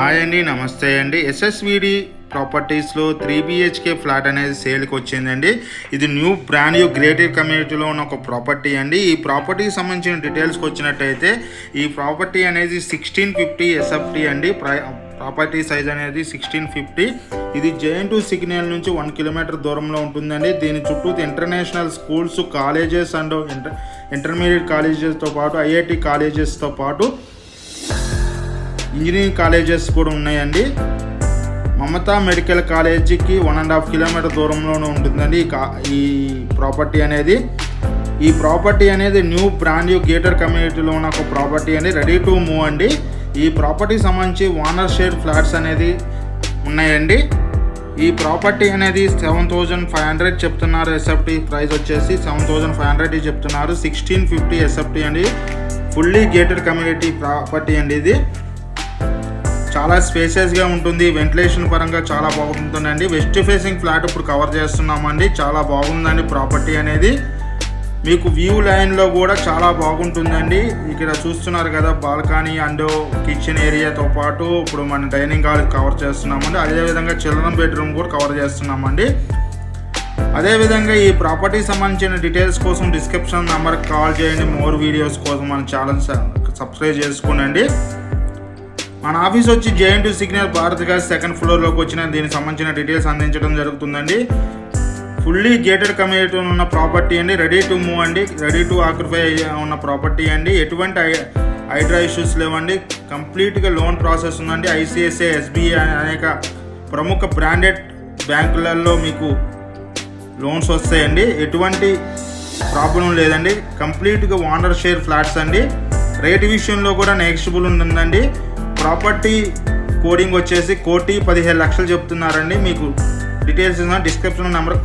Hi అండి, నమస్తే అండి. ఎస్ఎస్విడి ప్రాపర్టీస్లో 3 BHK ఫ్లాట్ అనేది సేల్కి వచ్చిందండి. ఇది బ్రాండ్ న్యూ గ్రేటర్ కమ్యూనిటీలో ఉన్న ఒక ప్రాపర్టీ అండి. ఈ ప్రాపర్టీకి సంబంధించిన డీటెయిల్స్కి వచ్చినట్టయితే ఈ ప్రాపర్టీ అనేది 1650 SFT అండి. ప్రాపర్టీ సైజ్ అనేది 1650. ఇది JN2 సిగ్నల్ నుంచి 1 కిలోమీటర్ దూరంలో ఉంటుందండి. దీని చుట్టూ international schools, colleges and intermediate కాలేజెస్తో పాటు IIT కాలేజెస్తో పాటు ఇంజనీరింగ్ కాలేజెస్ కూడా ఉన్నాయండి. మమతా మెడికల్ కాలేజీకి 1.5 కిలోమీటర్ దూరంలోనే ఉంటుందండి ఈ ప్రాపర్టీ అనేది. ఈ ప్రాపర్టీ అనేది బ్రాండ్ న్యూ గేటర్ కమ్యూనిటీలో ఉన్న ఒక ప్రాపర్టీ అండి. రెడీ టు మూవ్ అండి. ఈ ప్రాపర్టీకి సంబంధించి ఓనర్ షేర్ ఫ్లాట్స్ అనేది ఉన్నాయండి. ఈ ప్రాపర్టీ అనేది 7,500 చెప్తున్నారు. SFT ప్రైస్ వచ్చేసి 7,500 చెప్తున్నారు. 1650 SFT అండి. ఫుల్లీ గేటెడ్ కమ్యూనిటీ ప్రాపర్టీ అండి. ఇది చాలా స్పేసియస్గా ఉంటుంది. వెంటిలేషన్ పరంగా చాలా బాగుంటుందండి. వెస్ట్ ఫేసింగ్ ఫ్లాట్ ఇప్పుడు కవర్ చేస్తున్నామండి. చాలా బాగుందండి ప్రాపర్టీ అనేది. మీకు వ్యూ లైన్లో కూడా చాలా బాగుంటుందండి. ఇక్కడ చూస్తున్నారు కదా, బాల్కనీ అండ్ కిచెన్ ఏరియాతో పాటు ఇప్పుడు మన డైనింగ్ హాల్ కవర్ చేస్తున్నామండి. అదేవిధంగా చిల్డ్రన్ బెడ్రూమ్ కూడా కవర్ చేస్తున్నామండి. అదేవిధంగా ఈ ప్రాపర్టీకి సంబంధించిన డీటెయిల్స్ కోసం డిస్క్రిప్షన్ నెంబర్కి కాల్ చేయండి. మోర్ వీడియోస్ కోసం మన ఛానల్ సబ్స్క్రైబ్ చేసుకోండి. మన ఆఫీస్ వచ్చి JN2 signal Bharat gas second ఫ్లోర్లోకి వచ్చిన దీనికి సంబంధించిన డీటెయిల్స్ అందించడం జరుగుతుందండి. ఫుల్లీ గేటెడ్ కమ్యూనిటీ ఉన్న ప్రాపర్టీ అండి. రెడీ టు మూవ్ అండి. రెడీ టు ఆక్యుపై ఉన్న ప్రాపర్టీ అండి. ఎటువంటి హైడ్రా ఇష్యూస్ లేవండి. కంప్లీట్గా లోన్ ప్రాసెస్ ఉందండి. ICICI, SBI అనేక ప్రముఖ బ్రాండెడ్ బ్యాంకులలో మీకు లోన్స్ వస్తాయండి. ఎటువంటి ప్రాబ్లం లేదండి. కంప్లీట్గా ఓనర్ షేర్ ఫ్లాట్స్ అండి. రేట్ విషయంలో కూడా నెగోషియబుల్ ఉంటుందండి. ప్రాపర్టీ కోడింగ్ వచ్చేసి 1,15,00,000 చెప్తున్నారండి. మీకు డీటెయిల్స్ డిస్క్రిప్షన్ నెంబర్